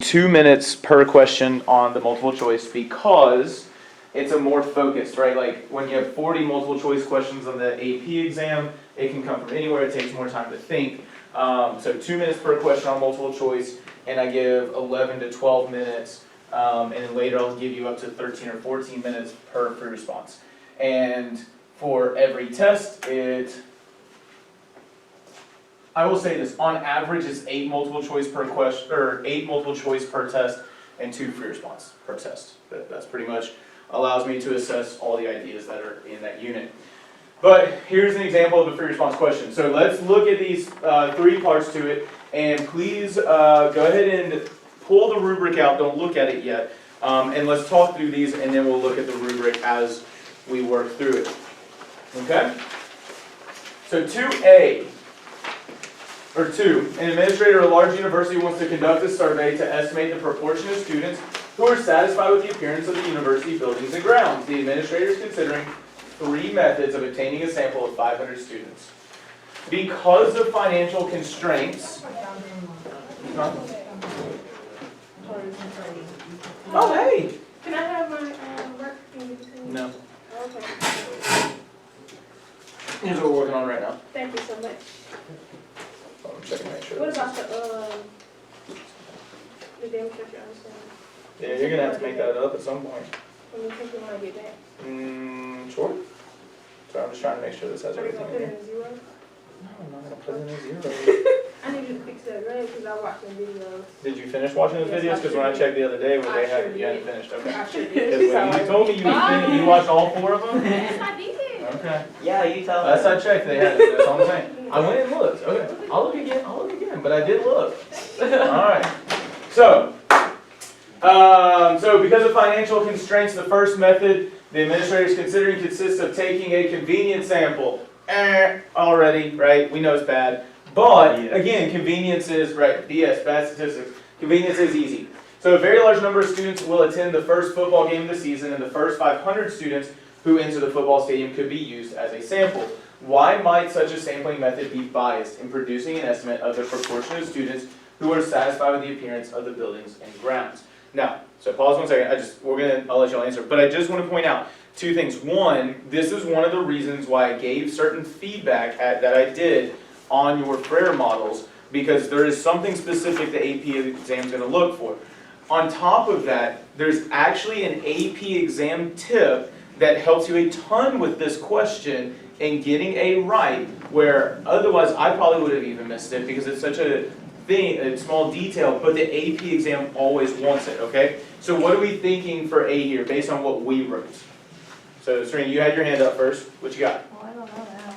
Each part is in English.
2 minutes per question on the multiple choice because it's a more focused, right? Like when you have 40 multiple choice questions on the AP exam, it can come from anywhere. It takes more time to think. So 2 minutes per question on multiple choice, and I give 11 to 12 minutes, and then later I'll give you up to 13 or 14 minutes per free response. And for every test, I will say this, on average it's 8 multiple choice per question, or 8 multiple choice per test, and 2 free response per test. That's pretty much allows me to assess all the ideas that are in that unit. But here's an example of a free response question. So let's look at these 3 parts to it, and please go ahead and pull the rubric out, don't look at it yet, and let's talk through these, and then we'll look at the rubric as we work through it. Okay? So 2A, or 2, an administrator of a large university wants to conduct a survey to estimate the proportion of students who are satisfied with the appearance of the university buildings and grounds. The administrator is considering 3 methods of obtaining a sample of 500 students. Because of financial constraints... Huh? Oh, hey! Can I have my work? No. Okay. Here's what we're working on right now. Thank you so much. I'm checking to make sure. What about the demonstration? Yeah, you're gonna have to make that up at some point. When you think you want to get back? Sure. So I'm just trying to make sure this has Are you everything gonna put in it here. in zero? No, I'm not gonna put it in a 0. I need you to fix that grade because I watched the videos. Did you finish watching those Yes, videos? I Because when I sure checked the other day, where I they sure had you hadn't did. finished. Okay. I sure Because did. when you told me you watched all 4 of them. Yes, I did. Okay. Yeah, you tell Last them. I checked, they had it. That's all I'm saying. I went and looked. Okay. I'll look again. But I did look. All right. So because of financial constraints, the first method the administrator is considering consists of taking a convenience sample. Already, right? We know it's bad. But again, convenience is right. BS, bad statistics. Convenience is easy. So a very large number of students will attend the first football game of the season, and the first 500 students who enter the football stadium could be used as a sample. Why might such a sampling method be biased in producing an estimate of the proportion of students who are satisfied with the appearance of the buildings and grounds? Now, so pause 1 second. I'll let y'all answer, but I just want to point out 2 things. One, this is one of the reasons why I gave certain feedback that I did on your prayer models, because there is something specific the AP exam is going to look for. On top of that, there's actually an AP exam tip that helps you a ton with this question and getting a right, where otherwise I probably would have even missed it because it's such a small detail, but the AP exam always wants it, okay? So what are we thinking for A here based on what we wrote? So Serena, you had your hand up first. What you got? Well, I don't know now.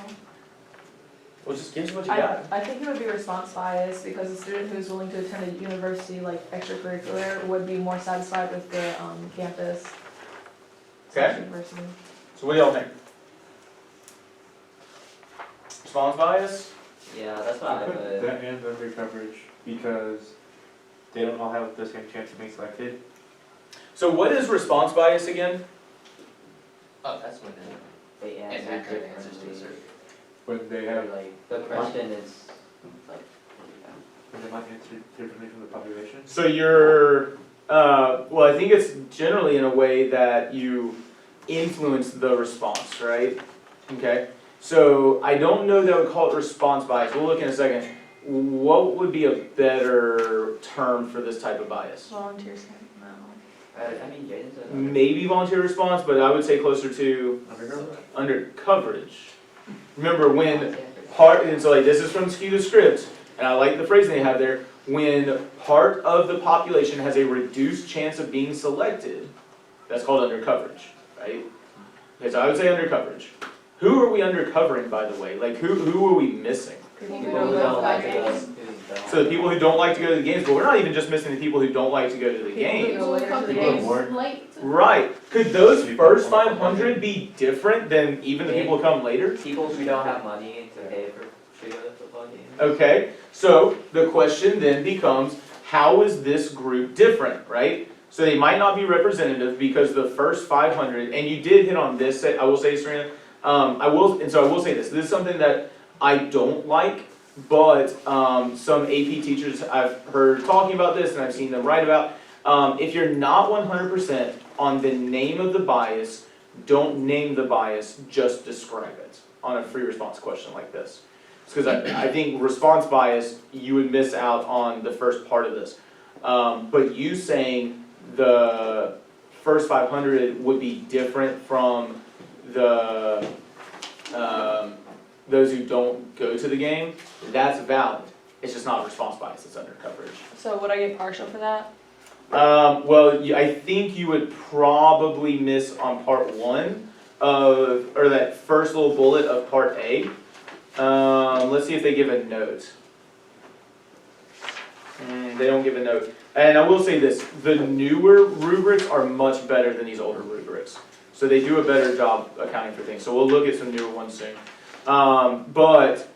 Well, just give us what you got. I think it would be response bias because a student who's willing to attend a university like extracurricular would be more satisfied with the campus. Okay. University. So what do y'all think? Response bias? Yeah, that's what I Put would. that and under coverage because they don't all have the same chance of being selected. So what is response bias again? Oh, that's when they answer Inaccurate answers to a differently. certain. When they Or have, like, the question is, like, when they might answer differently from the population. So you're, well, I think it's generally in a way that you influence the response, right? Okay. So I don't know that I would call it response bias. We'll look in a second. What would be a better term for this type of bias? Volunteers can no. I mean, Jaden's a. Maybe volunteer response, but I would say closer to under coverage. Remember when and so like this is from Skew the Script, and I like the phrasing they have there, when part of the population has a reduced chance of being selected, that's called under coverage, right? Okay, so I would say under coverage. Who are we undercovering, by the way? Like who are we missing? People People who don't like to go. games. So the people who don't like to go to the games, but we're not even just missing the people who don't like to go to the games. People who come to the People games more- late. Right. Could those first 500 be different than even the people who come later? People who don't have money to pay for to go to football games. Okay, so the question then becomes, how is this group different, right? So they might not be representative because the first 500, and you did hit on this, I will say, Serena, I will say this is something that I don't like but some AP teachers I've heard talking about this and I've seen them write about, if you're not 100% on the name of the bias, don't name the bias, just describe it on a free response question like this. Because I think response bias, you would miss out on the first part of this. But you saying the first 500 would be different from the those who don't go to the game, that's valid. It's just not response bias, it's under coverage. So would I get partial for that? Well, I think you would probably miss on part one of, or that first little bullet of part A. Let's see if they give a note. They don't give a note. And I will say this, the newer rubrics are much better than these older rubrics. So they do a better job accounting for things. So we'll look at some newer ones soon. But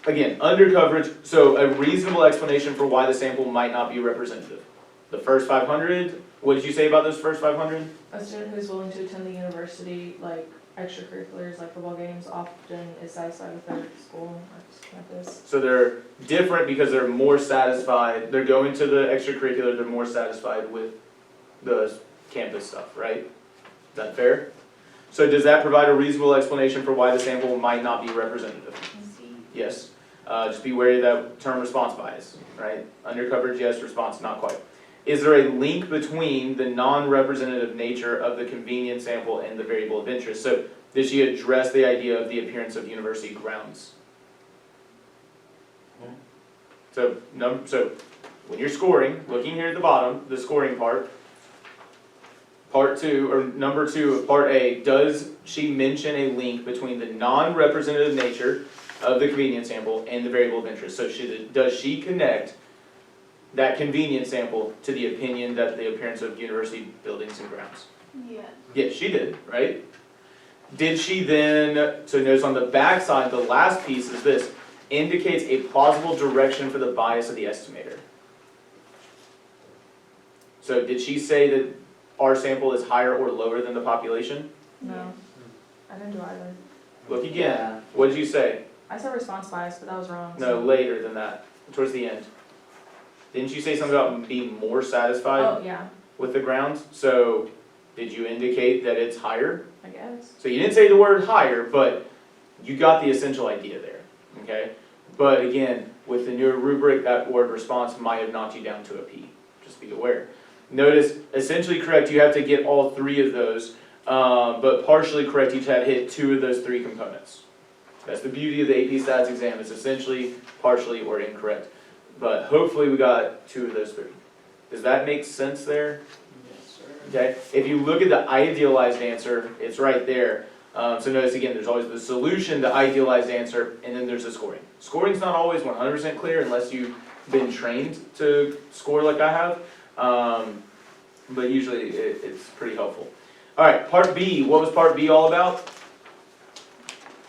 again, under coverage, so a reasonable explanation for why the sample might not be representative. The first 500, what did you say about those first 500? A student who's willing to attend the university, like extracurriculars, like football games, often is satisfied with their school or campus. So they're different because they're more satisfied, they're going to the extracurricular, they're more satisfied with the campus stuff, right? Is that fair? So does that provide a reasonable explanation for why the sample might not be representative? Yes. Just be wary of that term response bias, right? Under coverage, yes, response, not quite. Is there a link between the non-representative nature of the convenience sample and the variable of interest? So did she address the idea of the appearance of university grounds? So when you're scoring, looking here at the bottom, the scoring part, part two, or number two of part A, does she mention a link between the non-representative nature of the convenience sample and the variable of interest? So does she connect that convenience sample to the opinion that the appearance of university buildings and grounds? Yes. Yes, she did, right? Did she then, so notice on the back side, the last piece is this, indicates a plausible direction for the bias of the estimator. So did she say that our sample is higher or lower than the population? No, I didn't do either. Look again, what did you say? I said response bias, but that was wrong. No, later than that, towards the end. Didn't you say something about being more satisfied Oh, yeah, with the grounds? So did you indicate that it's higher? I guess. So you didn't say the word higher, but you got the essential idea there, okay? But again, with the newer rubric, that word response might have knocked you down to a P, just be aware. Notice, essentially correct, you have to get all three of those, but partially correct, you have to hit two of those three components. That's the beauty of the AP Stats exam, it's essentially partially or incorrect. But hopefully we got two of those three. Does that make sense there? Yes, sir. Okay, if you look at the idealized answer, it's right there. So notice again, there's always the solution, the idealized answer, and then there's the scoring. Scoring's not always 100% clear unless you've been trained to score like I have, but usually it's pretty helpful. All right, part B, what was part B all about?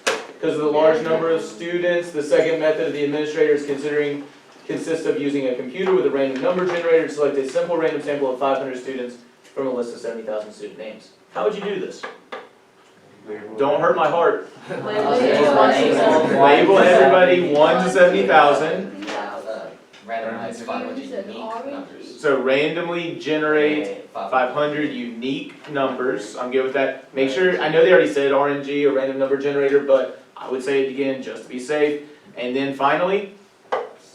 Because of the large number of students, the second method of the administrator is consists of using a computer with a random number generator to select a simple random sample of 500 students from a list of 70,000 student names. How would you do this? Don't hurt my heart. Label everybody 1 to 70,000. Randomized 500 unique numbers. So randomly generate 500 unique numbers. I'm good with that. Make sure, I know they already said RNG, a random number generator, but I would say it again just to be safe. And then finally,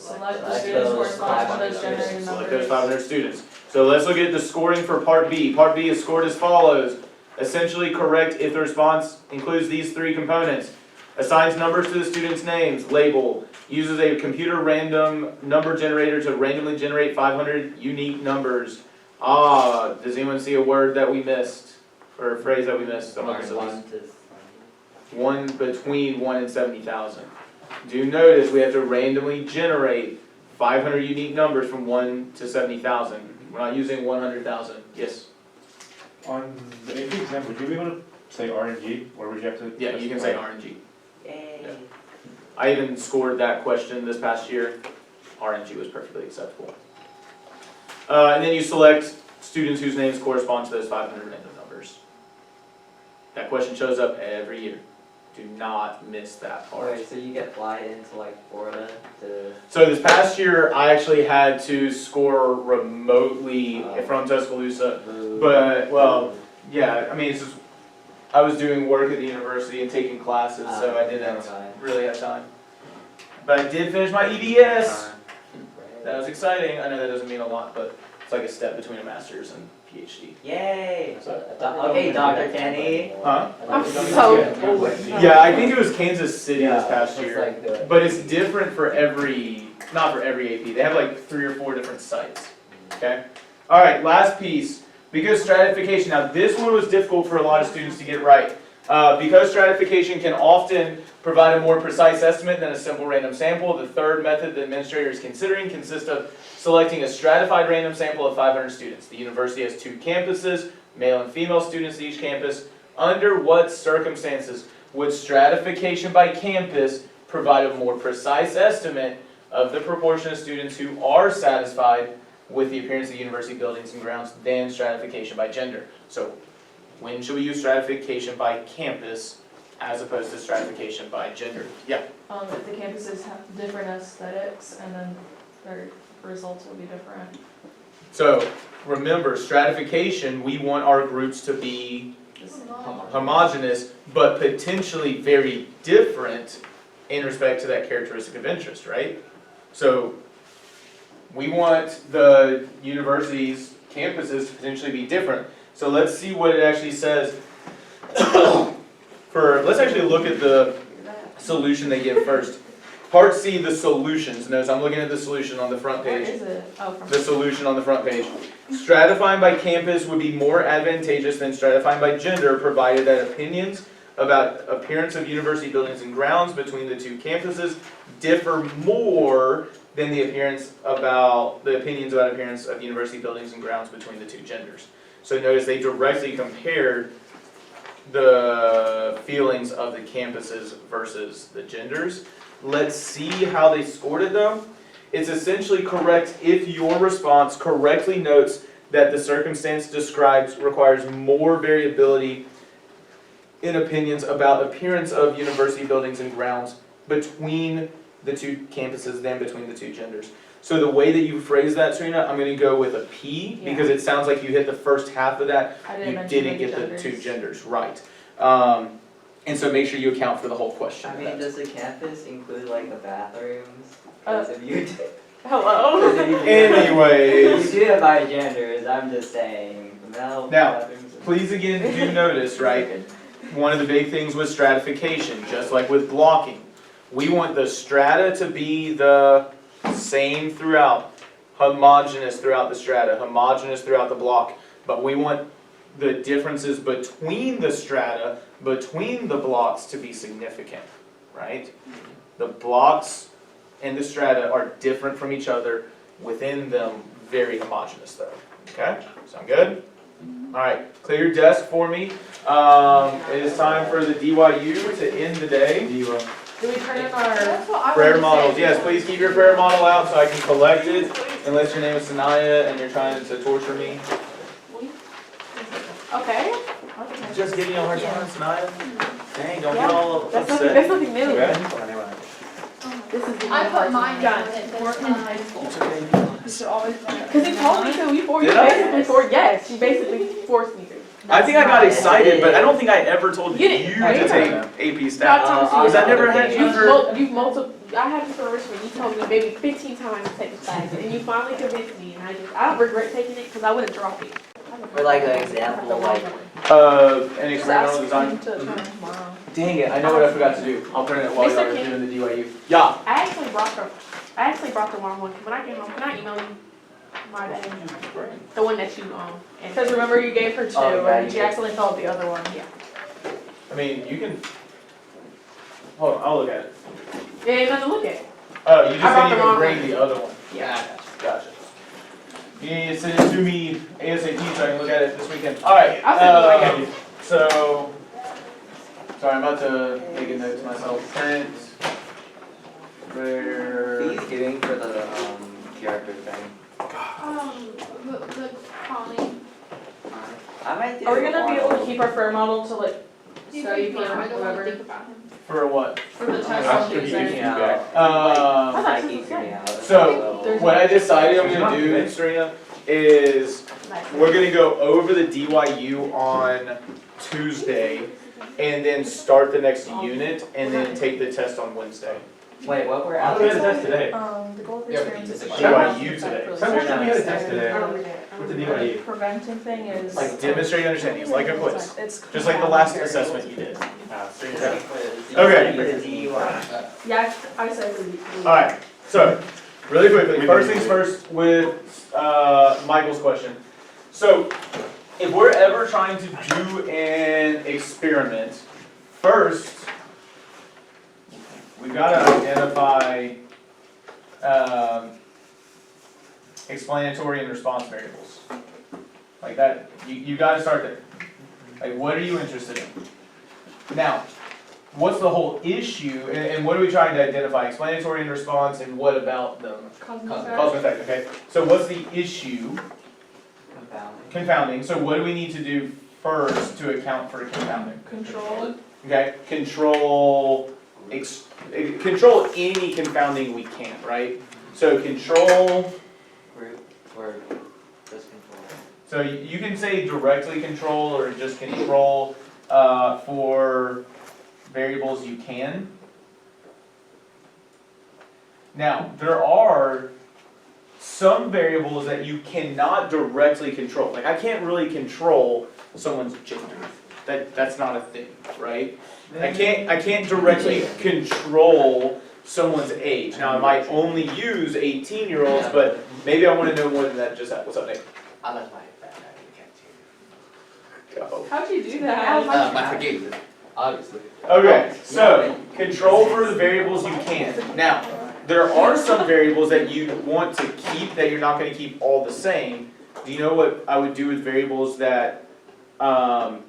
Select the students corresponding to those generated select those numbers. 500 students. So let's look at the scoring for part B. Part B is scored as follows. Essentially correct if the response includes these three components. Assigns numbers to the students' names, label. Uses a computer random number generator to randomly generate 500 unique numbers. Does anyone see a word that we missed? Or a phrase that we missed? One between 1 and 70,000. Do notice we have to randomly generate 500 unique numbers from 1 to 70,000. We're not using 100,000. Yes? On the AP exam, would you be able to say RNG, or would you have to? Yeah, you can say RNG. Yay. Yeah. I even scored that question this past year. RNG was perfectly acceptable. And then you select students whose names correspond to those 500 random numbers. That question shows up every year. Do not miss that part. Wait, so you get flight into like Florida to? So this past year, I actually had to score remotely from Tuscaloosa. But, well, yeah, I mean, it's just, I was doing work at the university and taking classes, so I didn't really have time. But I did finish my EDS. That was exciting. I know that doesn't mean a lot, but it's like a step between a master's and PhD. Yay! So, Okay, Dr. Kenny. huh? I'm so Yeah, I think it was Kansas City this past It's year. like the- But it's different for every, not for every AP. They have like 3 or 4 different sites. Okay? All right, last piece. Because stratification, now this one was difficult for a lot of students to get right. Because stratification can often provide a more precise estimate than a simple random sample, the third method the administrator is considering consists of selecting a stratified random sample of 500 students. The university has 2 campuses, male and female students at each campus. Under what circumstances would stratification by campus provide a more precise estimate of the proportion of students who are satisfied with the appearance of the university buildings and grounds than stratification by gender? So when should we use stratification by campus as opposed to stratification by gender? Yeah. If the campuses have different aesthetics, and then their results will be different. So remember, stratification, we want our groups to be homogeneous, but potentially very different in respect to that characteristic of interest, right? So we want the university's campuses to potentially be different. So let's see what it actually says. Let's actually look at the solution they give first. Part C, the solutions. Notice I'm looking at the solution on the front Where page. is it? Oh, from. The solution on the front page. Stratifying by campus would be more advantageous than stratifying by gender, provided that opinions about appearance of university buildings and grounds between the 2 campuses differ more than the opinions about appearance of university buildings and grounds between the 2 genders. So notice they directly compared the feelings of the campuses versus the genders. Let's see how they scored it though. It's essentially correct if your response correctly notes that the circumstance described requires more variability in opinions about appearance of university buildings and grounds between the 2 campuses than between the 2 genders. So the way that you phrase that, Serena, I'm going to go with a P because it sounds like you hit the first half of that. You didn't get the 2 genders right. And so make sure you account for the whole question. I mean, does the campus include like the bathrooms? Uh, 'Cause if you do, Hello? 'cause if you do- Anyways, you do it by genders, I'm just saying, no Now, bathrooms. please again do notice, right? One of the big things was stratification, just like with blocking. We want the strata to be the same throughout, homogeneous throughout the strata, homogeneous throughout the block. But we want the differences between the strata, between the blocks to be significant, right? The blocks and the strata are different from each other, within them very homogeneous though, okay? Sound good? Alright, clear your desk for me. It is time for the DYU to end the day. Do we turn in our? That's what I Prayer wanted to models, say. yes, please keep your prayer model out so I can collect it, unless your name is Sanaya and you're trying to torture me. Okay. Just giving you a hard time, Sanaya. Dang, don't get all That's upset. nothing new. Okay. This is I put mine Done. on it this time. It's okay. You should always do it. Because he told me to before. You Did I? basically forced. Yes, you basically forced me to. I think I got excited, but I don't think I ever told You you didn't. to take AP stats. Because I never had you for. You've multiple. I had you for Richmond. You told me maybe 15 times to take the class, and you finally convinced me. And I don't regret taking it because I wouldn't drop it. For like an example, like An experimental design. Dang it, I know what I forgot to do. I'll print it while y'all are doing the DYU. Yeah. I actually brought the wrong one. When I came home, can I email you my the one that you Because remember you gave her 2, and she accidentally filled the other one. Yeah. I mean, you can. Hold on, I'll look at it. It ain't nothing to look at. Oh, you just I brought didn't the even wrong bring one. the other one. Yeah. Gotcha. You need to send it to me ASAP so I can look at it this weekend. Alright. I'll send it to you. So, sorry, I'm about to make a note to myself. Print. Where? fees giving for the character thing. The calling. I might do Are we gonna be able to one. keep our prayer model to like So you can I don't wanna whoever. think about him. For what? For the test After on he gives Tuesday. feedback. Like easing me out. So, what I decided I'm gonna do, Serena, is we're gonna go over the DYU on Tuesday, and then start the next unit, and then take the test on Wednesday. Wait, what we're I out thought we had a of? test today. The goal of Yeah, but experience is. it's DYU today. Someone told me we had a test today. What's the DYU? Preventing thing is. Like demonstrate understanding, it's like a quiz, It's. just like the last assessment you did. Okay. Okay. For the DUI. Yeah, I said for the. Alright, so, really quickly, first things first with, Michael's question. So, if we're ever trying to do an experiment, first, we've gotta identify, explanatory and response variables. Like that, you gotta start there. Like, what are you interested in? Now, what's the whole issue, and what are we trying to identify? Explanatory and response, and what about them? Cause and effect, okay. So what's the issue? Confounding. So what do we need to do first to account for confounding? Control. Okay, control any confounding we can, right? So control, Group or just control? so you can say directly control or just control for variables you can. Now, there are some variables that you cannot directly control. Like I can't really control someone's gender. That's not a thing, right? I can't directly control someone's age. Now, I might only use 18-year-olds, but maybe I want to know more than that. Just that. What's up, Nate? I left my backpack in the cafeteria. Go. How'd you do that? I forget it, obviously. Okay, so control for the variables you can. Now, there are some variables that you want to keep that you're not going to keep all the same. Do you know what I would do with variables that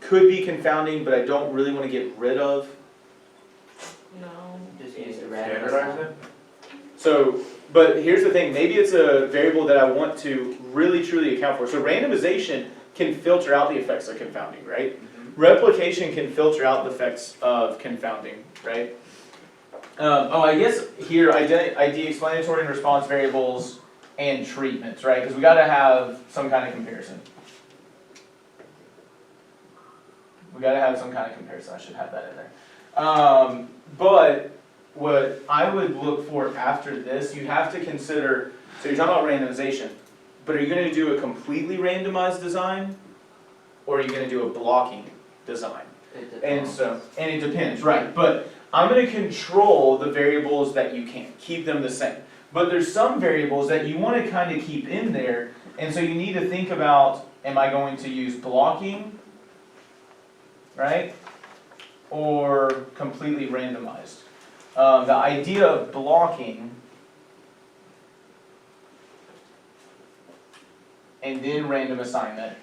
could be confounding, but I don't really want to get rid of? No. Just use the random. Standardize it? So, but here's the thing, maybe it's a variable that I want to really truly account for. So randomization can filter out the effects of confounding, right? Replication can filter out the effects of confounding, right? I guess here, ID explanatory and response variables and treatments, right? Because we gotta have some kind of comparison. We gotta have some kind of comparison, I should have that in there. But what I would look for after this, you have to consider, so you're talking about randomization, but are you gonna do a completely randomized design? Or are you gonna do a blocking design? And it depends, right, but I'm gonna control the variables that you can, keep them the same. But there's some variables that you wanna kinda keep in there, and so you need to think about, am I going to use blocking, right? Or completely randomized. The idea of blocking and then random assignment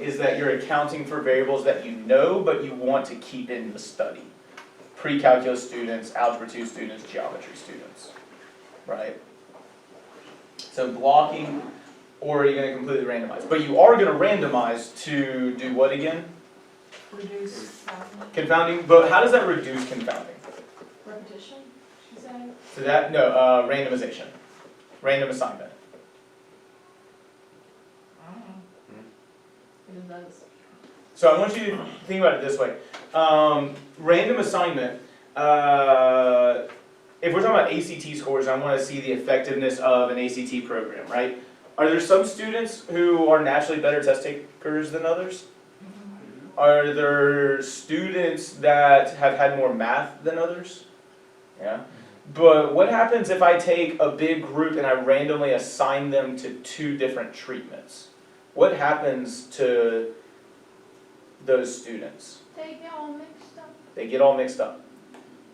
is that you're accounting for variables that you know but you want to keep in the study. Pre-calculus students, algebra 2 students, geometry students, right? So blocking, or are you going to completely randomize? But you are going to randomize to do what again? Reduce Confounding, but how does that reduce confounding? repetition, she said. So that, no, randomization, random assignment. It does. So I want you to think about it this way. Random assignment, if we're talking about ACT scores, I want to see the effectiveness of an ACT program, right? Are there some students who are naturally better test takers than others? Are there students that have had more math than others? Yeah. But what happens if I take a big group and I randomly assign them to 2 different treatments? What happens to those students? They get all mixed up. They get all mixed up.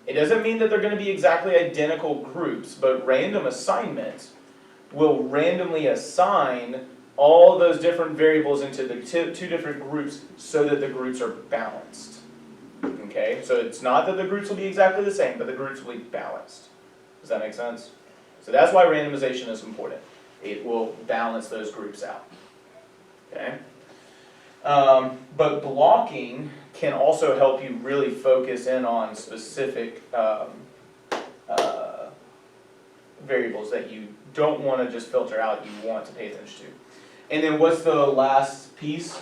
It doesn't mean that they're going to be exactly identical groups, but random assignment will randomly assign all those different variables into the 2 different groups so that the groups are balanced. Okay, so it's not that the groups will be exactly the same, but the groups will be balanced. Does that make sense? So that's why randomization is important. It will balance those groups out. Okay? But blocking can also help you really focus in on specific variables that you don't want to just filter out, you want to pay attention to. And then what's the last piece? I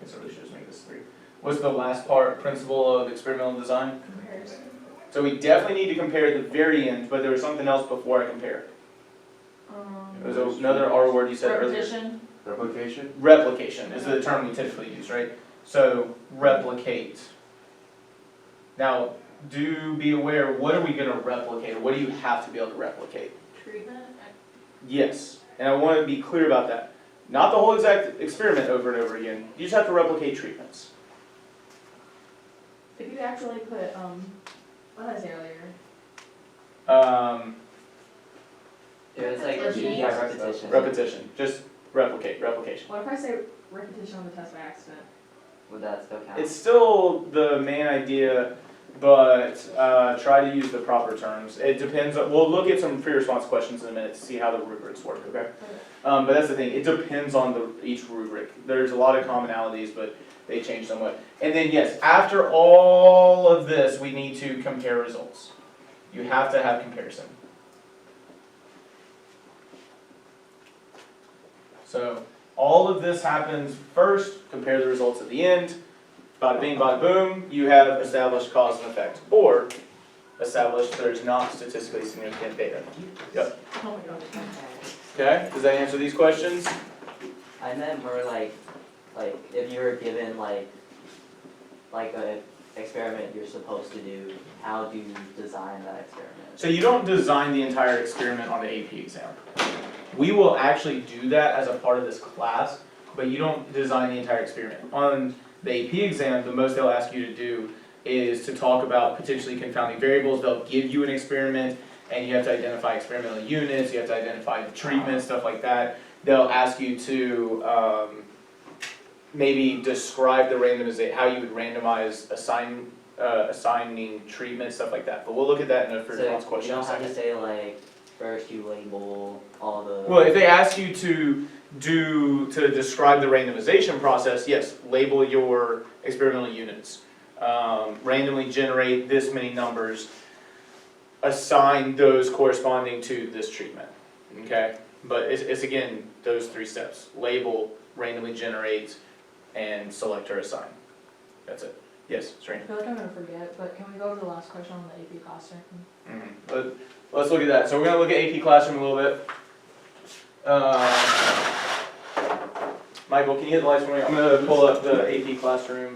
guess I really should just make this 3. What's the last part, principle of experimental design? Comparison. So we definitely need to compare at the very end, but there was something else before I compare. There was another R word you said earlier. Repetition. Replication? Replication is the term we typically use, right? So replicate. Now, do be aware, what are we gonna replicate, or what do you have to be able to replicate? Treatment. Yes, and I want to be clear about that. Not the whole exact experiment over and over again. You just have to replicate treatments. If you actually put, what did I say earlier? It was like, Repetition. yeah, repetition. Repetition, just replicate, replication. What if I say repetition on the test by accident? Would that still count? It's still the main idea, but try to use the proper terms. It depends, we'll look at some pre-response questions in a minute to see how the rubrics work, okay? But that's the thing, it depends on each rubric. There's a lot of commonalities, but they change somewhat. And then yes, after all of this, we need to compare results. You have to have comparison. So all of this happens first, compare the results at the end. Bada bing, bada boom, you have established cause and effect. Or established there's not statistically significant data. Yep. Oh my god. Okay, does that answer these questions? I meant more like if you were given like a experiment you're supposed to do, how do you design that experiment? So you don't design the entire experiment on the AP exam. We will actually do that as a part of this class, but you don't design the entire experiment. On the AP exam, the most they'll ask you to do is to talk about potentially confounding variables. They'll give you an experiment, and you have to identify experimental units, you have to identify the treatment, stuff like that. They'll ask you to maybe describe the randomization, how you would randomize assigning treatment, stuff like that. But we'll look at that in a first response So you question in a don't have second. to say like, first you label all the. Well, if they ask you to describe the randomization process, yes, label your experimental units. Randomly generate this many numbers, assign those corresponding to this treatment, okay? But it's again, those 3 steps: label, randomly generate, and select or assign. That's it. Yes, I Serena? feel like I'm gonna forget, but can we go over the last question on the AP classroom? Let's look at that. So we're gonna look at AP Classroom a little bit. Michael, can you hit the lights for me? I'm gonna pull up the AP Classroom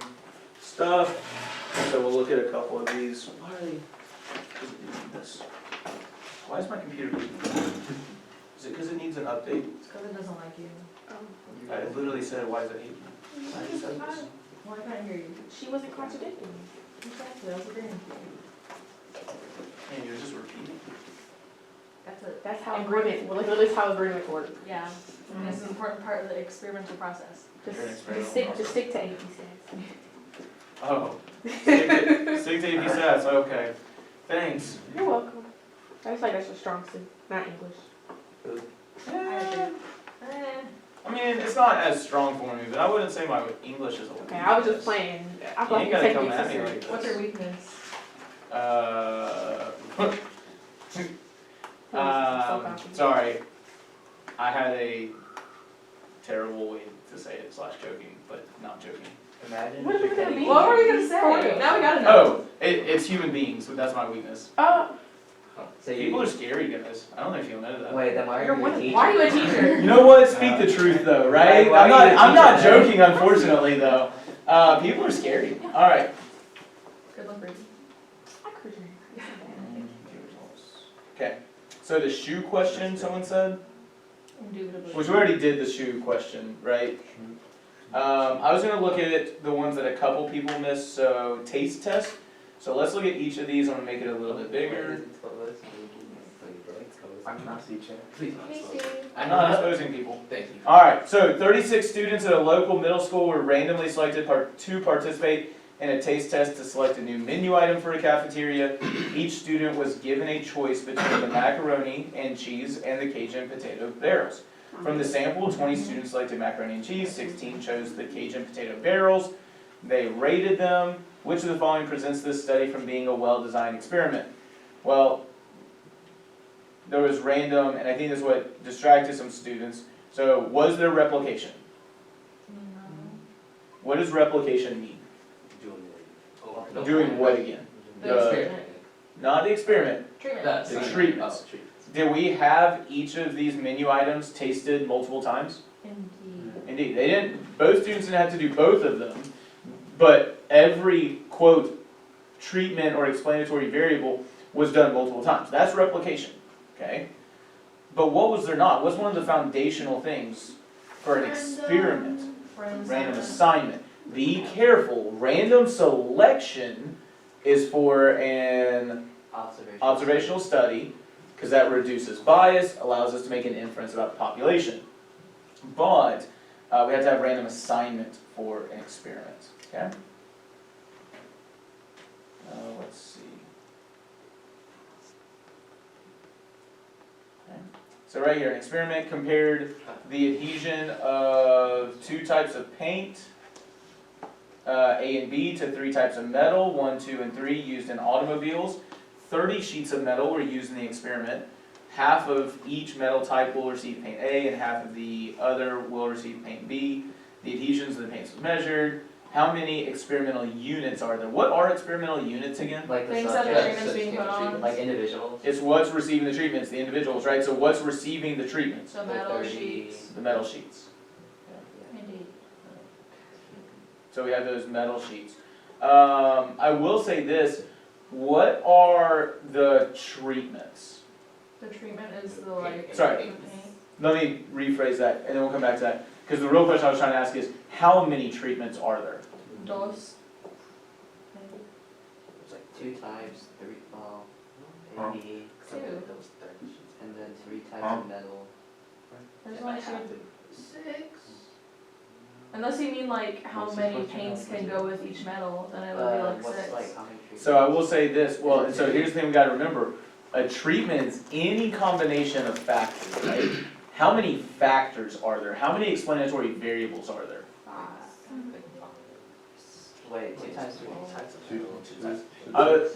stuff. So we'll look at a couple of these. Why are they doing this? Why is my computer doing this? Is it because it needs an update? It's because it doesn't like you. I literally said, why does it hate me? I just said this. Well, I couldn't hear you. She wasn't contradicting me. Exactly, I was agreeing with you. Man, you're just repeating. That's how agreement, well, literally that's how agreement works. Yeah, and this is an important part of the experimental process. You're an Just experimental stick to AP stats. Oh. Stick to AP Stats, okay. Thanks. You're welcome. I just like that's your strong suit, not English. I mean, it's not as strong for me, but I wouldn't say my English is a weakness. Okay, I was just playing. I You thought ain't you gotta take come me at me serious. like this. What's your weakness? Sorry. I had a terrible way to say it / joking, but not joking. Imagine. What are we gonna pretending- be? What were you gonna For say? you. Now we gotta know. Oh, it's human beings, but that's my weakness. So People you, are scary, guys. I don't know if you'll know that. wait, then why You're are you one a of- teacher? why are you a teacher? You know what? Speak the truth though, right? Why are you a I'm not teacher? joking, unfortunately though. People are scary. All right. Good luck, Brady. I could hear you. Okay. So the shoe question, someone said, Indubitably. which we already did the shoe question, right? I was gonna look at the ones that a couple people missed. So taste test. So let's look at each of these. I'm gonna make it a little bit bigger. I'm not teaching. Please. I'm not exposing people. Thank you. All right, so 36 students at a local middle school were randomly selected to participate in a taste test to select a new menu item for a cafeteria. Each student was given a choice between the macaroni and cheese and the Cajun potato barrels. From the sample, 20 students selected macaroni and cheese, 16 chose the Cajun potato barrels. They rated them. Which of the following presents this study from being a well-designed experiment? Well, there was random, and I think this is what distracted some students. So, was there replication? No. What does replication mean? Doing what again? The experiment. Not the experiment, Treatment. the treatments. Did we have each of these menu items tasted multiple times? Indeed. Indeed, they didn't, both students didn't have to do both of them, but every, quote, treatment or explanatory variable was done multiple times. That's replication, okay? But what was there not? What's one of the foundational things for an experiment? Random assignment. Be careful, random selection is for an observational study, because that reduces bias, allows us to make an inference about the population. But we have to have random assignment for an experiment, okay? Let's see. Okay. So right here, an experiment compared the adhesion of 2 types of paint, A and B, to 3 types of metal, 1, 2, and 3, used in automobiles. 30 sheets of metal were used in the experiment. Half of each metal type will receive paint A, and half of the other will receive paint B. The adhesions of the paints was measured. How many experimental units are there? What are experimental units again? Like the Things that the subject, treatment's being put on. like individuals. It's what's receiving the treatments, the individuals, right? So what's receiving the treatments? So The metal 30. sheets. The metal sheets. Indeed. So we have those metal sheets. I will say this, what are the treatments? The treatment is the like. Sorry. the paint. Let me rephrase that, and then we'll come back to that. Because the real question I was trying to ask is, how many treatments are there? Dos. There's like 2 types, 3, well, Huh? maybe, Two. and then 3 types Huh? of metal. There's only 6. Unless you mean like how What's the many question? paints can go with each metal, then it would be like What's 6. like how many treatments? So I will say this, well, and so here's the thing we gotta remember. A treatment is any combination of factors, right? How many factors are there? How many explanatory variables are there? Wait, 2 times 3.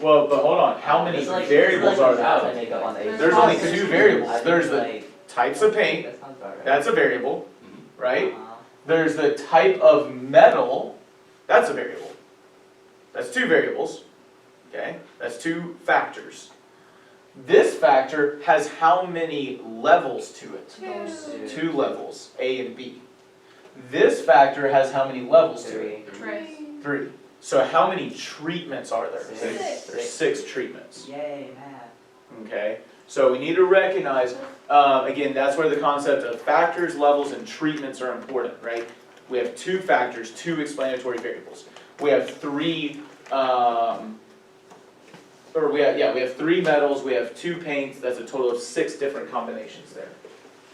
Well, but hold on, how many It's like- variables it's like are the math I there? make up on the There's There's ACT. only There's 2 variables. I think There's the like- types of paint, That sounds about right. that's a variable, right? Uh-huh. There's the type of metal, that's a variable. That's 2 variables, okay? That's 2 factors. This factor has how many levels to it? Those 2 levels, A and B. This factor has how many levels to it? 3. trace. 3. So how many treatments are there? 6. There's 6 treatments, Yay, math. okay? So we need to recognize, again, that's where the concept of factors, levels, and treatments are important, right? We have 2 factors, 2 explanatory variables. We have 3, we have 3 metals, we have 2 paints, that's a total of 6 different combinations there,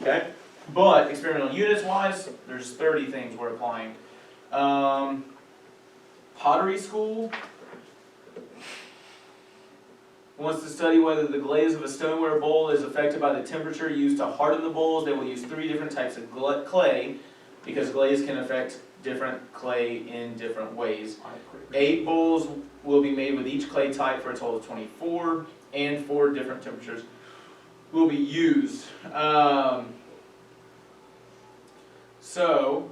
okay? But experimental units wise, there's 30 things we're applying. Pottery school wants to study whether the glaze of a stoneware bowl is affected by the temperature used to harden the bowls. They will use 3 different types of clay, because glaze can affect different clay in different ways. 8 bowls will be made with each clay type for a total of 24, and 4 different temperatures will be used. So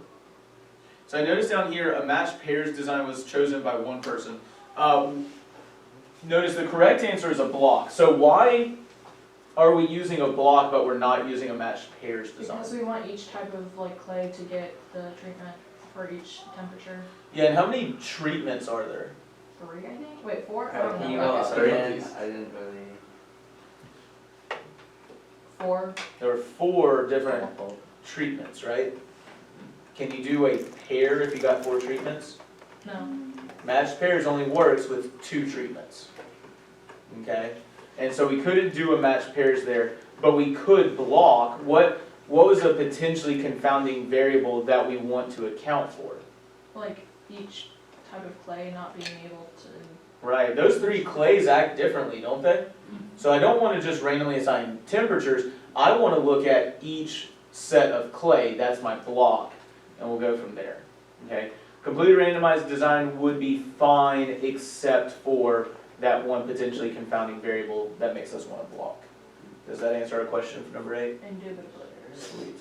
I noticed down here a matched pairs design was chosen by 1 person. Notice the correct answer is a block. So why are we using a block but we're not using a matched pairs design? Because we want each type of like clay to get the treatment for each temperature. Yeah, and how many treatments are there? 3, I think? Wait, 4? I Can don't you know. go Okay, up sorry. again? I didn't really. 4. There are 4 different treatments, right? Can you do a pair if you got 4 treatments? No. Matched pairs only works with 2 treatments. Okay? And so we couldn't do a matched pairs there, but we could block. What was a potentially confounding variable that we want to account for? Like each type of clay not being able to. Right, those 3 clays act differently, don't they? So I don't want to just randomly assign temperatures. I want to look at each set of clay, that's my block, and we'll go from there, okay? Completely randomized design would be fine except for that one potentially confounding variable that makes us want to block. Does that answer our question for number 8? Indubitably. Sweet.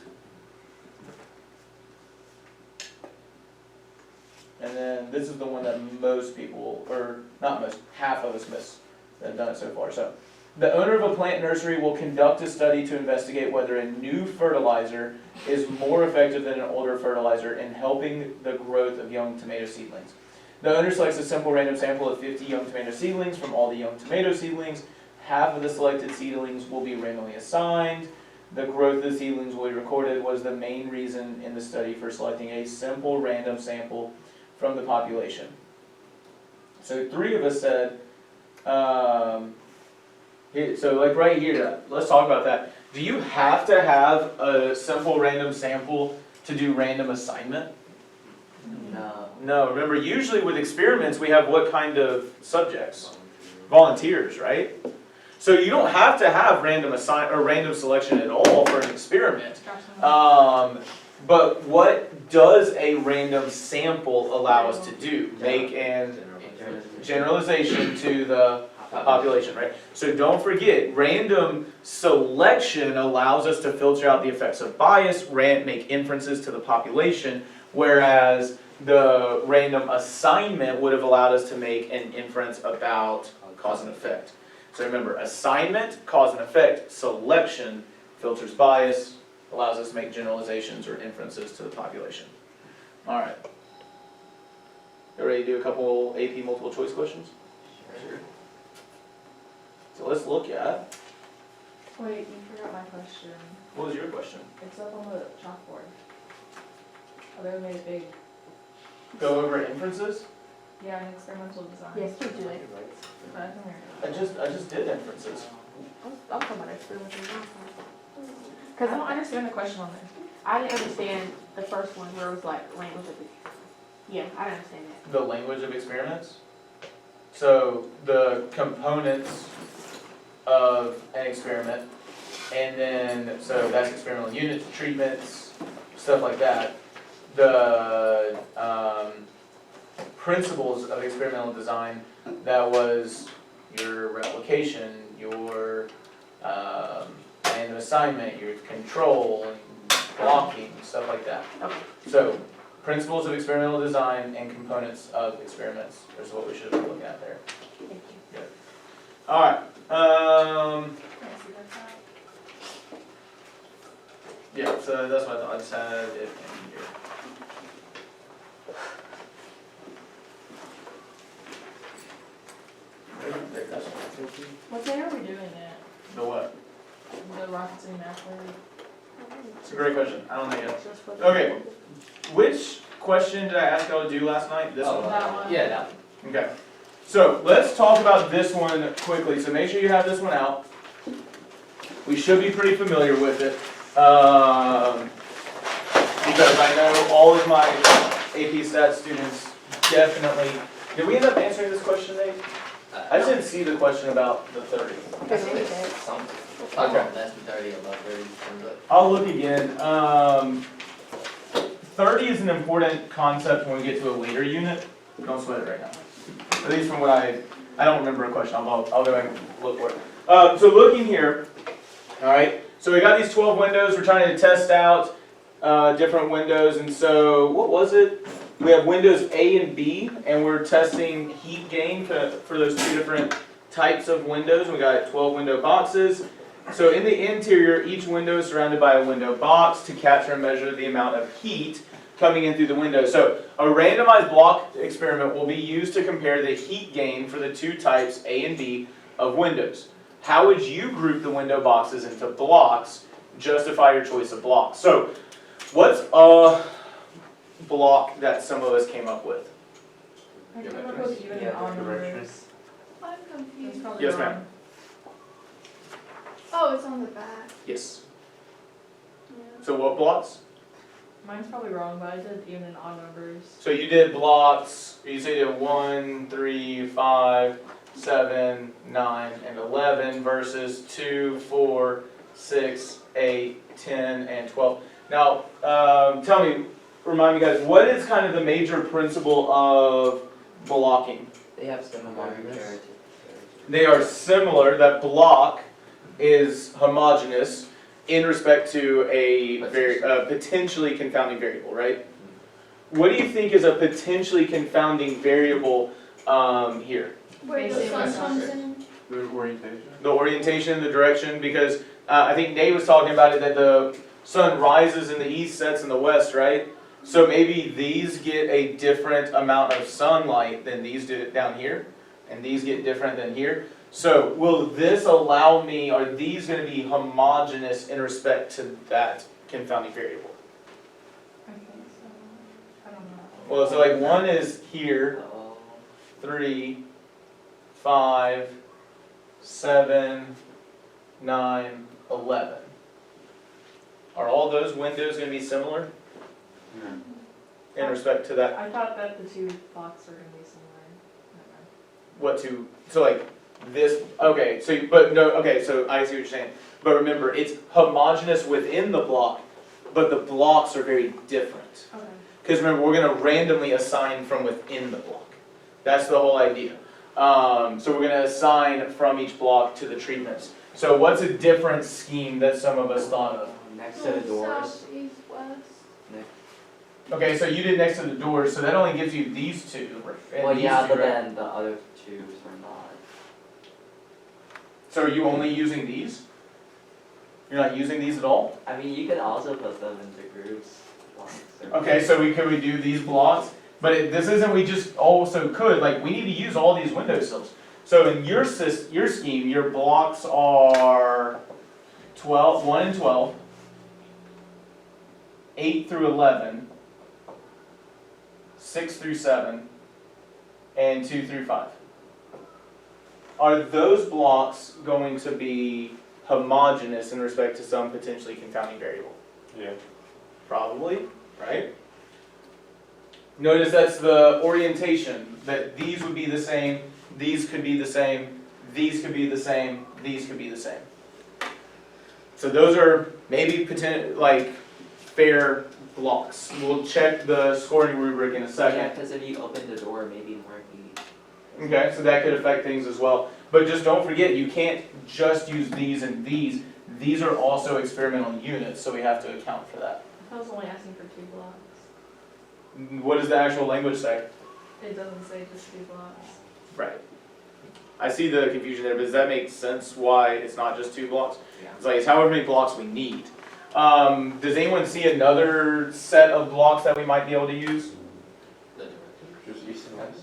And then this is the one that most people, or not most, half of us miss that have done it so far. So, the owner of a plant nursery will conduct a study to investigate whether a new fertilizer is more effective than an older fertilizer in helping the growth of young tomato seedlings. The owner selects a simple random sample of 50 young tomato seedlings from all the young tomato seedlings. Half of the selected seedlings will be randomly assigned. The growth of the seedlings will be recorded was the main reason in the study for selecting a simple random sample from the population. So 3 of us said, so like right here, let's talk about that. Do you have to have a simple random sample to do random assignment? No. No, remember usually with experiments we have what kind of subjects? Volunteers, right? So you don't have to have random random selection at all for an experiment. But what does a random sample allow us to do? Make an generalization to the population, right? So don't forget, random selection allows us to filter out the effects of bias, make inferences to the population, whereas the random assignment would have allowed us to make an inference about cause and effect. So remember, assignment, cause and effect, selection, filters bias, allows us to make generalizations or inferences to the population. All right. You ready to do a couple AP multiple choice questions? Sure. So let's look at, Wait, you forgot my question. what was your question? It's up on the chalkboard. Oh, they made it big. Go over inferences? Yeah, an experimental design. Yes, you do it. But come here. I just did inferences. I'm talking about experimental design. I Because don't understand the question on there. I didn't understand the first one where it was like language of it. Yeah, I didn't understand that. The language of experiments. So the components of an experiment, and then, so that's experimental units, treatments, stuff like that. The principles of experimental design, that was your replication, your random assignment, your control, and blocking, stuff like that. Okay. So, principles of experimental design and components of experiments is what we should be looking at there. Thank you. Alright, Can I see that side? yeah, so that's what I thought, I just had it in here. What day are we doing it? The what? The Rocket City Math League? It's a great question, I don't know yet. Just for- Okay. Which question did I ask y'all to do last night? This Oh, one? That one? Yeah, that one. Okay. So let's talk about this one quickly. So make sure you have this one out. We should be pretty familiar with it. Because I know all of my AP Stats students definitely. Did we end up answering this question, Nate? I just didn't see the question about the 30. I think it's something. Okay. Less than 30, above 30, but. I'll look again. 30 is an important concept when we get to a later unit. Don't sweat it right now. At least from what I don't remember a question. I'll go back and look for it. So looking here, all right. So we got these 12 windows. We're trying to test out different windows. And so what was it? We have windows A and B, and we're testing heat gain for those two different types of windows. We got 12 window boxes. So in the interior, each window is surrounded by a window box to capture and measure the amount of heat coming in through the window. So a randomized block experiment will be used to compare the heat gain for the two types, A and B, of windows. How would you group the window boxes into blocks? Justify your choice of blocks. So what's a block that some of us came up with? I came up with even and odd direction. numbers. I'm That's confused. probably Yes, wrong. ma'am. Oh, it's on the back. Yes. Yeah. So what blocks? Mine's probably wrong, but I did even and odd numbers. So you did blocks, you say did 1, 3, 5, 7, 9, and 11 versus 2, 4, 6, 8, 10, and 12. Now, tell me, remind me guys, what is kind of the major principle of blocking? They have similar character. They are similar, that block is homogeneous in respect to a potentially confounding variable, right? What do you think is a potentially confounding variable here? Where the Basically, sun it's comes in. The orientation. The orientation, the direction, because I think Nate was talking about it, that the sun rises in the east, sets in the west, right? So maybe these get a different amount of sunlight than these do down here, and these get different than here. So will this allow me, are these going to be homogeneous in respect to that confounding variable? I think so. I don't know. Well, so like 1 is here, Oh, 3, 5, 7, 9, 11. Are all those windows going to be similar No. in respect to that? I thought that the two blocks were gonna be similar. What to, so like this, okay, so, but no, okay, so I see what you're saying. But remember, it's homogeneous within the block, but the blocks are very different. Okay. Because remember, we're going to randomly assign from within the block. That's the whole idea. So we're going to assign from each block to the treatments. So what's a different scheme that some of us thought of? next to the doors. South, east, west. Okay, so you did next to the doors, so that only gives you these two. And Well, these yeah, two, but right? then the other two are not. So are you only using these? You're not using these at all? I mean, you could also put them into groups. Okay, so could we do these blocks? But this isn't, we just also could, like, we need to use all these windowsills. So in your scheme, your blocks are 1 and 12, 8 through 11, 6 through 7, and 2 through 5. Are those blocks going to be homogeneous in respect to some potentially confounding variable? Yeah. Probably, right? Notice that's the orientation, that these would be the same, these could be the same, these could be the same, these could be the same. So those are maybe like fair blocks. We'll check the scoring rubric in a Yeah, second. because if you open the door, maybe more heat. Okay, so that could affect things as well. But just don't forget, you can't just use these and these. These are also experimental units, so we have to account for that. I was only asking for 2 blocks. What does the actual language say? It doesn't say just 2 blocks. Right. I see the confusion there, but does that make sense why it's not just 2 blocks? Yeah. It's like, it's however many blocks we need. Does anyone see another set of blocks that we might be able to use? Just east and west.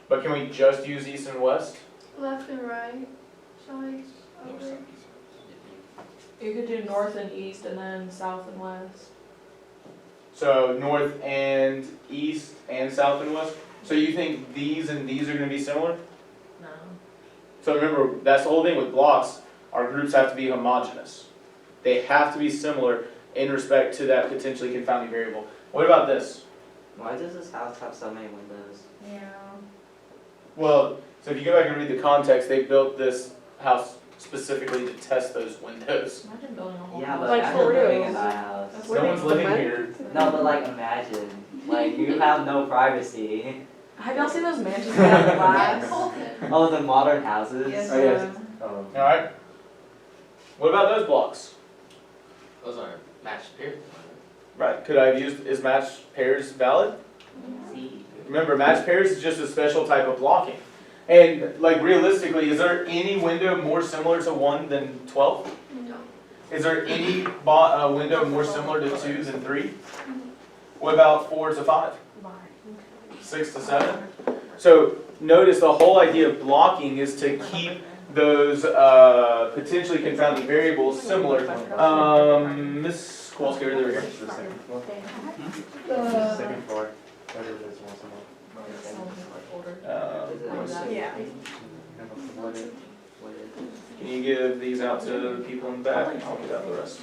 But can we just use east and west? Left and right. Sides. Over. You could do north and east and then south and west. So north and east and south and west? So you think these and these are going to be similar? No. So remember, that's the whole thing with blocks. Our groups have to be homogeneous. They have to be similar in respect to that potentially confounding variable. What about this? Why does this house have so many windows? Yeah. Well, so if you go back and read the context, they built this house specifically to test those windows. Imagine building a whole Yeah, house. but Like, imagine for living real. in that house. That's No one's living here. No, but like imagine, like you have no privacy. Have y'all seen those mansions that have Yeah, glass? Colton. Oh, the modern houses. Yes. Oh, yes. Alright? What about those blocks? Those are matched pairs. Right, could I have used, is matched pairs valid? See? Remember, matched pairs is just a special type of blocking. And like realistically, is there any window more similar to 1 than 12? No. Is there any window more similar to 2 than 3? What about 4 to 5? 6 to 7? So notice the whole idea of blocking is to keep those potentially confounding variables similar. Miss Kowalski, over here. The second floor. The. Second floor. Everybody's once a month. Yeah. What is? Can you give these out to the people in the back? I'll get out the rest.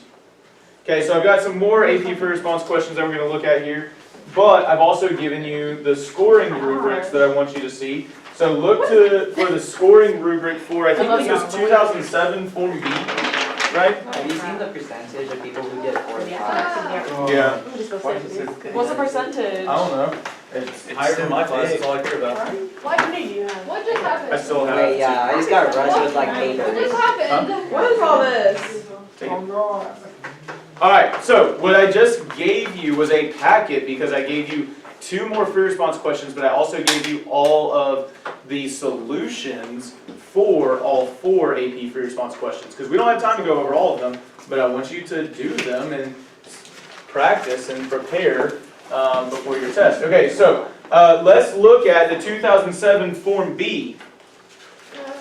Okay, so I've got some more AP free response questions that we're going to look at here, but I've also given you the scoring rubrics that I want you to see. So look for the scoring rubric for, I think this is 2007 Form B. right? Have you seen the percentage of people who get 45? Yeah. Let me just go Why sit is it with this. What's the percentage? I don't know. It's higher than my class, that's all I care about. What grade do you have? What just happened? I still have. Wait, yeah, I just got rushed with like What 8 just happened? What is all this? Alright, so what I just gave you was a packet because I gave you 2 more free response questions, but I also gave you all of the solutions for all 4 AP free response questions. Because we don't have time to go over all of them, but I want you to do them and practice and prepare before your test. Okay, so let's look at the 2007 Form B.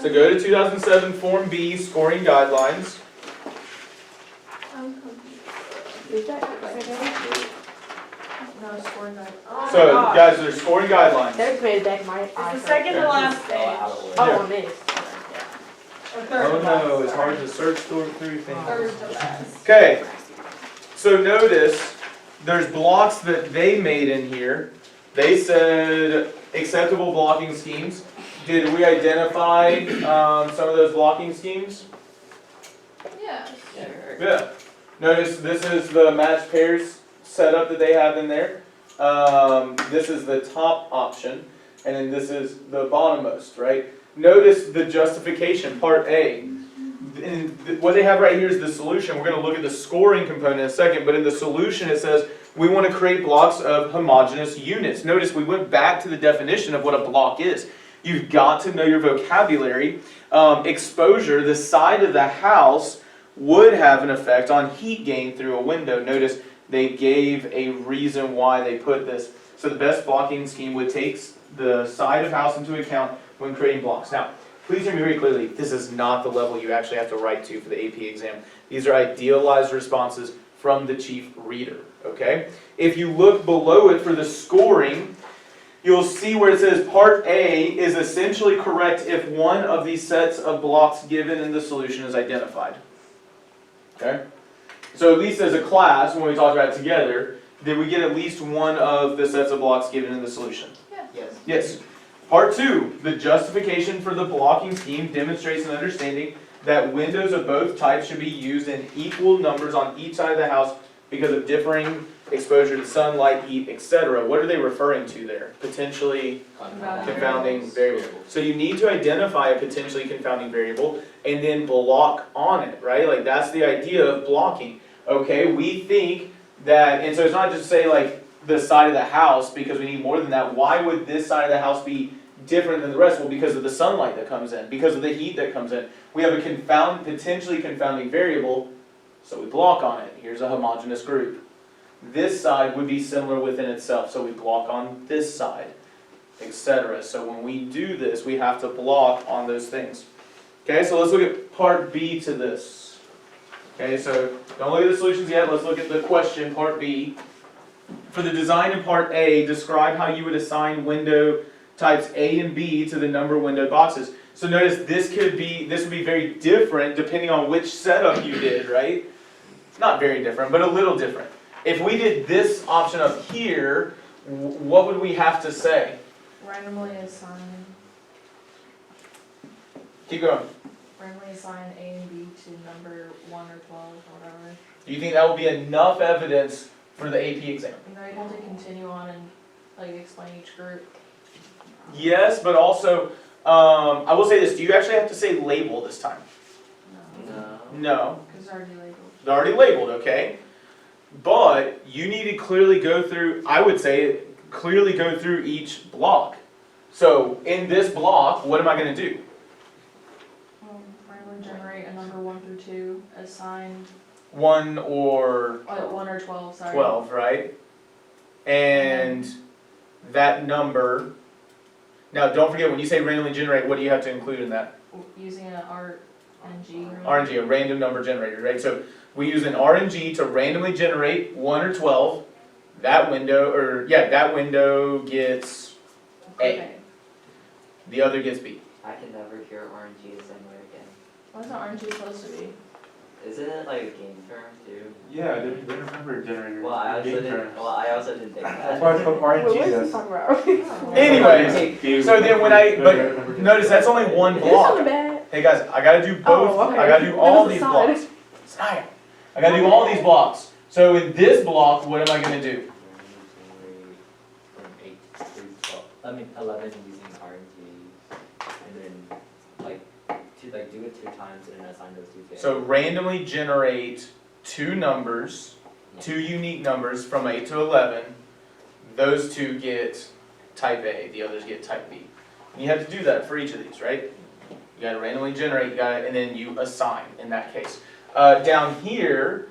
So go to 2007 Form B, scoring guidelines. I'm confused. Is that No, scoring that. So guys, they're scoring guidelines. There's made back my It's the second to last Oh, page. out of order. Oh, on this. Or third to last. It's hard to search through things. Third to last. Okay, so notice there's blocks that they made in here. They said acceptable blocking schemes. Did we identify some of those blocking schemes? Yes. Sure. Yeah. Notice this is the match pairs setup that they have in there. This is the top option, and then this is the bottommost, right? Notice the justification, part A. And what they have right here is the solution. We're going to look at the scoring component in a second, but in the solution it says we want to create blocks of homogeneous units. Notice we went back to the definition of what a block is. You've got to know your vocabulary. Exposure, the side of the house would have an effect on heat gain through a window. Notice they gave a reason why they put this. So the best blocking scheme would take the side of house into account when creating blocks. Now, please hear me very clearly. This is not the level you actually have to write to for the AP exam. These are idealized responses from the chief reader, okay? If you look below it for the scoring, you'll see where it says part A is essentially correct if one of these sets of blocks given in the solution is identified. Okay? So at least as a class, when we talked about it together, did we get at least one of the sets of blocks given in the solution? Yes. Yes. Part 2, the justification for the blocking scheme demonstrates an understanding that windows of both types should be used in equal numbers on each side of the house because of differing exposure to sunlight, heat, etc. What are they referring to there? Potentially confounding variable. So you need to identify a potentially confounding variable and then block on it, right? Like that's the idea of blocking. Okay, we think that, and so it's not just say like the side of the house because we need more than that. Why would this side of the house be different than the rest? Well, because of the sunlight that comes in, because of the heat that comes in. We have a potentially confounding variable, so we block on it. Here's a homogeneous group. This side would be similar within itself, so we block on this side, etc. So when we do this, we have to block on those things. Okay, so let's look at part B to this. Okay, so don't look at the solutions yet, let's look at the question, part B. For the design in part A, describe how you would assign window types A and B to the number of window boxes. So notice this would be very different depending on which setup you did, right? Not very different, but a little different. If we did this option up here, what would we have to say? Randomly assign Keep going. A and B to number 1 or 12 or whatever. Do you think that would be enough evidence for the AP exam? Are you able to continue on and like explain each group? Yes, but also, I will say this, do you actually have to say label this time? No. No. No. Because it's already labeled. They're already labeled, okay? But you need to clearly go through, I would say, clearly go through each block. So in this block, what am I going to do? Randomly generate a number 1 through 2, assign 1 or 1 or 12, sorry. 12, right? And that number, now don't forget when you say randomly generate, what do you have to include in that? Using an RNG. RNG, a random number generator, right? So we use an RNG to randomly generate 1 or 12. That window gets A. Okay. The other gets B. I can never hear RNG the same way again. What's an RNG supposed to be? Isn't it like a game term too? Yeah, I didn't remember generator. Well, I also Game didn't. terms. Well, I also didn't think That's that. why it's called Wait, what RNG. is he That's talking about? Anyways, so then but notice that's only one Is this something block. bad? Hey guys, I gotta do both. Oh, okay. I gotta do It all was a these side. blocks. Snap. I gotta do all these blocks. So in this block, what am I gonna do? From 8 to 12, 11 using RNG, and then like do it 2 times and then assign those 2 to So randomly generate two numbers, two unique numbers from 8 to 11. Those two get type A, the others get type B. And you have to do that for each of these, right? You gotta randomly generate, and then you assign in that case. Down here,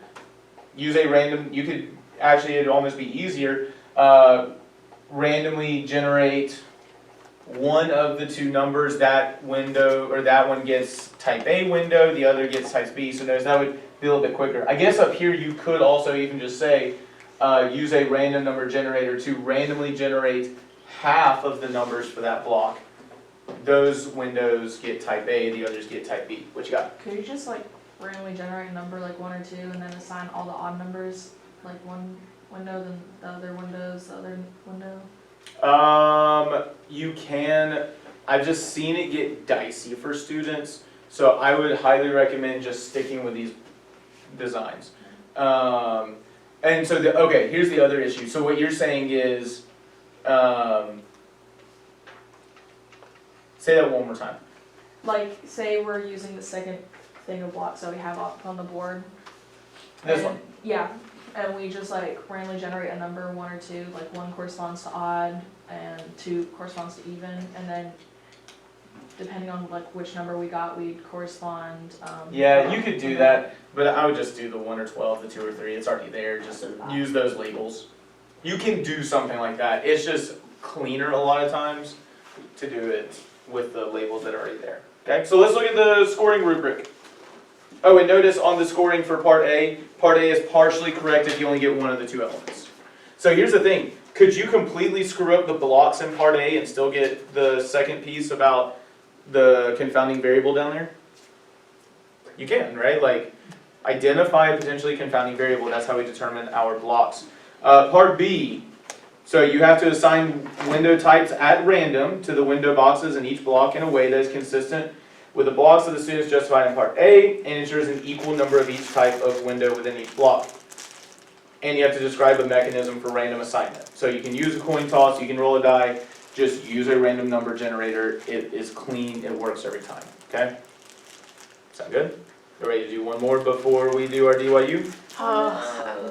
use a random, you could, actually it'd almost be easier, randomly generate one of the two numbers, that window, or that one gets type A window, the other gets type B, so notice that would be a little bit quicker. I guess up here you could also even just say, use a random number generator to randomly generate half of the numbers for that block. Those windows get type A, the others get type B. What you got? Could you just like randomly generate a number like 1 or 2 and then assign all the odd numbers, like one window, then the other windows, the other window? You can, I've just seen it get dicey for students, so I would highly recommend just sticking with these designs. And so, okay, here's the other issue. So what you're saying is, say that one more time. Like, say we're using the second thing of blocks that we have up on the board. This and- one. Yeah, and we just like randomly generate a number, 1 or 2, like 1 corresponds to odd and 2 corresponds to even, and then depending on like which number we got, we'd correspond. Yeah, you could do that, but I would just do the 1 or 12, the 2 or 3. It's already there. Just use those labels. You can do something like that. It's just cleaner a lot of times to do it with the labels that are already there. Okay, so let's look at the scoring rubric. Oh, and notice on the scoring for part A is partially correct if you only get one of the two elements. So here's the thing. Could you completely screw up the blocks in part A and still get the second piece about the confounding variable down there? You can, right? Like, identify a potentially confounding variable. That's how we determine our blocks. Part B, so you have to assign window types at random to the window boxes in each block in a way that is consistent with the blocks of the students justified in part A and ensures an equal number of each type of window within each block. And you have to describe a mechanism for random assignment. So you can use a coin toss, you can roll a die, just use a random number generator. It is clean, it works every time, okay? Sound good? You ready to do one more before we do our DYU?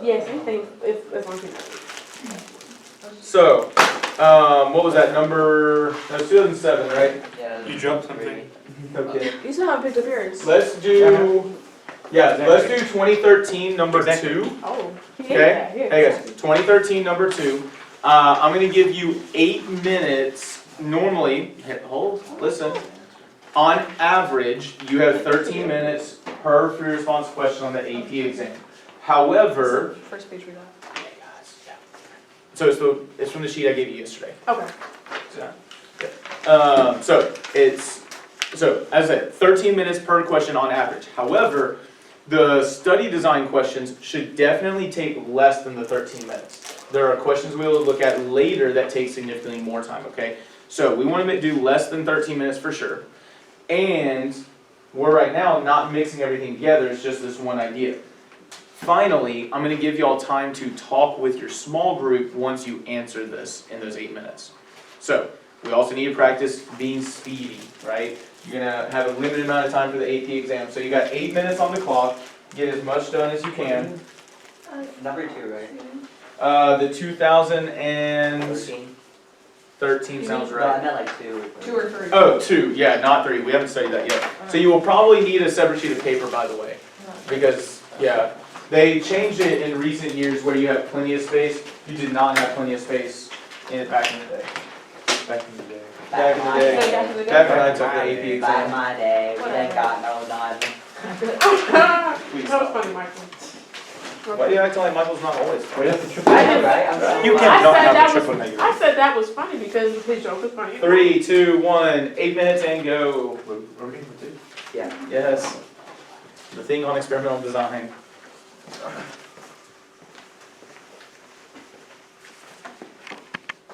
Yes, anything, if as long as you know. So, what was that number? That's 2007, right? Yeah. You dropped something. Okay. You still haven't picked up yours. Let's do, let's do 2013, number 2. Oh. Okay. Hey guys, 2013, number 2. I'm gonna give you 8 minutes. Normally, listen. On average, you have 13 minutes per free response question on the AP exam. However, First page we got. so it's from the sheet I gave you yesterday. Okay. So as I said, 13 minutes per question on average. However, the study design questions should definitely take less than the 13 minutes. There are questions we will look at later that take significantly more time, okay? So we want to do less than 13 minutes for sure. And we're right now not mixing everything together, it's just this one idea. Finally, I'm going to give you all time to talk with your small group once you answer this in those 8 minutes. So, we also need to practice being speedy, right? You're going to have a limited amount of time for the AP exam. So you got 8 minutes on the clock, get as much done as you can. Number 2, right? The 2013 sounds No, I right. meant like 2. 2 or 3. Oh, 2, yeah, not 3. We haven't studied that yet. So you will probably need a separate sheet of paper, by the way, because, yeah, they changed it in recent years where you have plenty of space. You did not have plenty of space in it back in the day. Back in the day. Back in the day. Back in the day. Back when I took the AP Back in exam. my day, we ain't got no none. Please That was stop. funny, Michael. Why do you act like Michael's not always Wait, funny? that's the triple. I didn't- Right? I'm sorry. You I can't not said have that a was- triple negative. I said that was funny because his joke was funny. 3, 2, 1, 8 minutes and go. We're looking for 2. Yeah. Yes. The thing on experimental design.